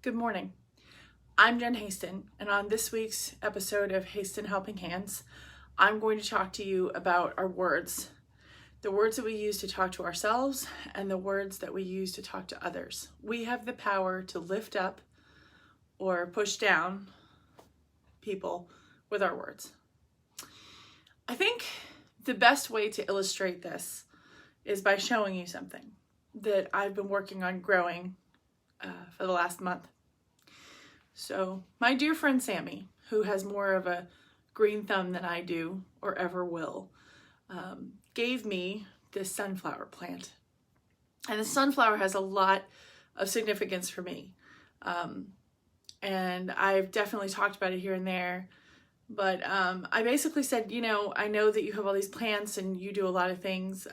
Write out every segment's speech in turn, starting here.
Good morning. I'm Jen Haston, and on this week's episode of Haston Helping Hands, I'm going to talk to you about our words. The words that we use to talk to ourselves and the words that we use to talk to others. We have the power to lift up or push down people with our words. I think the best way to illustrate this is by showing you something that I've been working on growing for the last month. So my dear friend Sammy, who has more of a green thumb than I do or ever will, gave me this sunflower plant. And the sunflower has a lot of significance for me. And I've definitely talked about it here and there. But I basically said, I know that you have all these plants and you do a lot of things.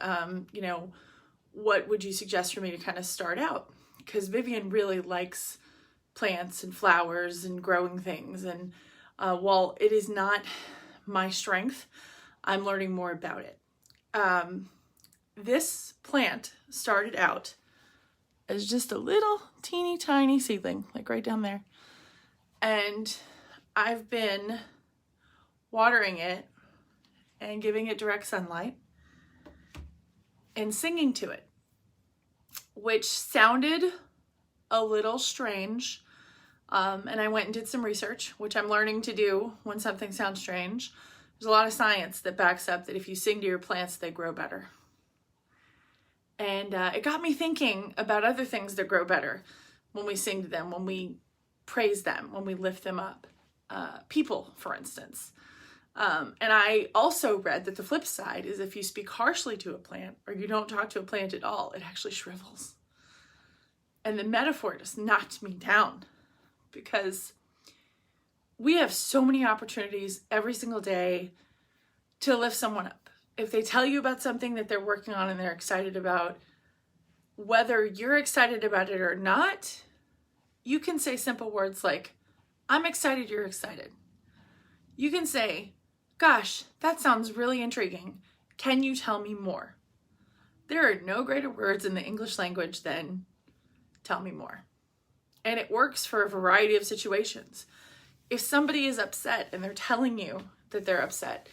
What would you suggest for me to kind of start out? Because Vivian really likes plants and flowers and growing things. And while it is not my strength, I'm learning more about it. This plant started out as just a little teeny tiny seedling, like right down there. And I've been watering it and giving it direct sunlight and singing to it, which sounded a little strange. And I went and did some research, which I'm learning to do when something sounds strange. There's a lot of science that backs up that if you sing to your plants, they grow better. And it got me thinking about other things that grow better when we sing to them, when we praise them, when we lift them up. People, for instance. And I also read that the flip side is if you speak harshly to a plant or you don't talk to a plant at all, it actually shrivels. And the metaphor just knocked me down because we have so many opportunities every single day to lift someone up. If they tell you about something that they're working on and they're excited about, whether you're excited about it or not, you can say simple words like, I'm excited you're excited. You can say, gosh, that sounds really intriguing. Can you tell me more? There are no greater words in the English language than tell me more. And it works for a variety of situations. If somebody is upset and they're telling you that they're upset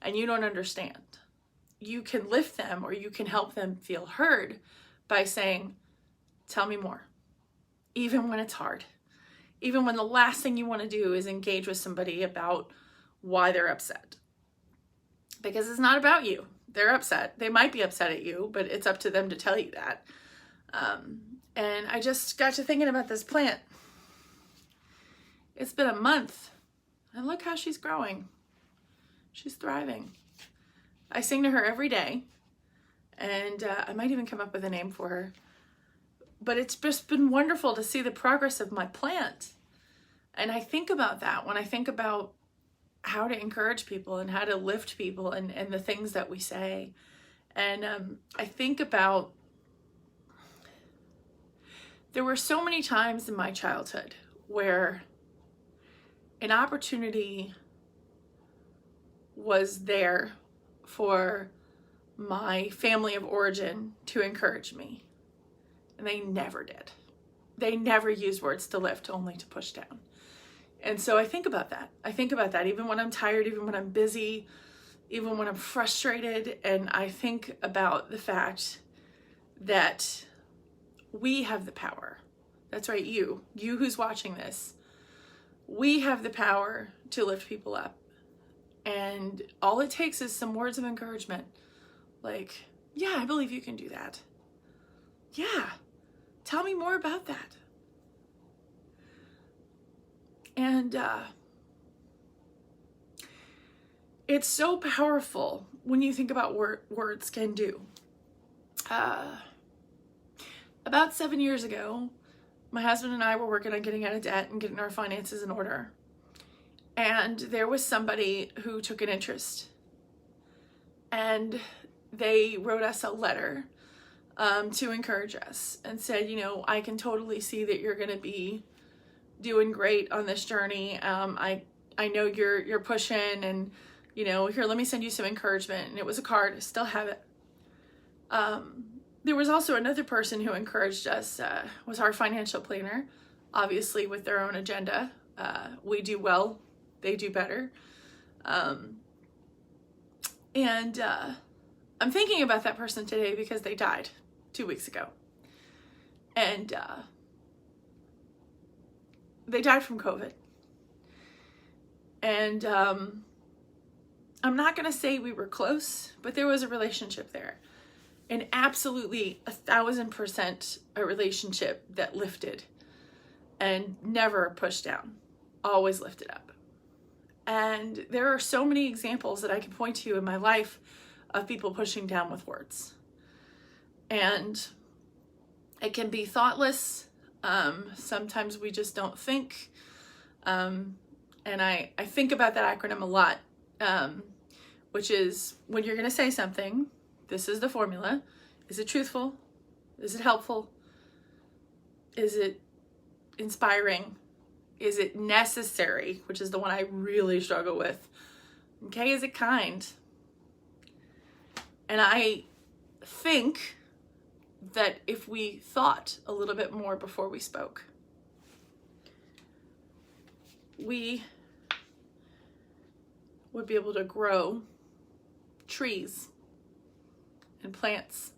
and you don't understand, you can lift them or you can help them feel heard by saying, tell me more. Even when it's hard. Even when the last thing you want to do is engage with somebody about why they're upset. Because it's not about you. They're upset. They might be upset at you, but it's up to them to tell you that. And I just got to thinking about this plant. It's been a month, and look how she's growing. She's thriving. I sing to her every day, and I might even come up with a name for her. But it's just been wonderful to see the progress of my plant. And I think about that when I think about how to encourage people and how to lift people and the things that we say. And I think about there were so many times in my childhood where an opportunity was there for my family of origin to encourage me. And they never did. They never used words to lift, only to push down. And so I think about that. I think about that even when I'm tired, even when I'm busy, even when I'm frustrated. And I think about the fact that we have the power. That's right, you who's watching this. We have the power to lift people up. And all it takes is some words of encouragement. Like, yeah, I believe you can do that. Yeah, tell me more about that. And it's so powerful when you think about what words can do. About 7 years ago, my husband and I were working on getting out of debt and getting our finances in order. And there was somebody who took an interest. And they wrote us a letter to encourage us and said, I can totally see that you're going to be doing great on this journey. I know you're pushing and, here, let me send you some encouragement. And it was a card. I still have it. There was also another person who encouraged us, was our financial planner, obviously with their own agenda. We do well, they do better. And I'm thinking about that person today because they died 2 weeks ago. And they died from COVID. And I'm not going to say we were close, but there was a relationship there. And absolutely 1,000% a relationship that lifted and never pushed down, always lifted up. And there are so many examples that I can point to in my life of people pushing down with words. And it can be thoughtless. Sometimes we just don't think. And I think about that acronym a lot, which is when you're going to say something, this is the formula. Is it truthful? Is it helpful? Is it inspiring? Is it necessary? Which is the one I really struggle with. Okay, is it kind? And I think that if we thought a little bit more before we spoke, we would be able to grow trees and plants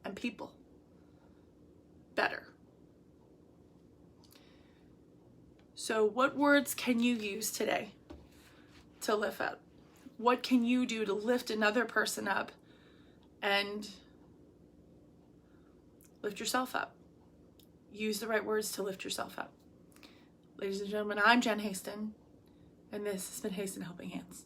and people better. So what words can you use today to lift up? What can you do to lift another person up and lift yourself up? Use the right words to lift yourself up. Ladies and gentlemen, I'm Jen Haston, and this has been Haston Helping Hands.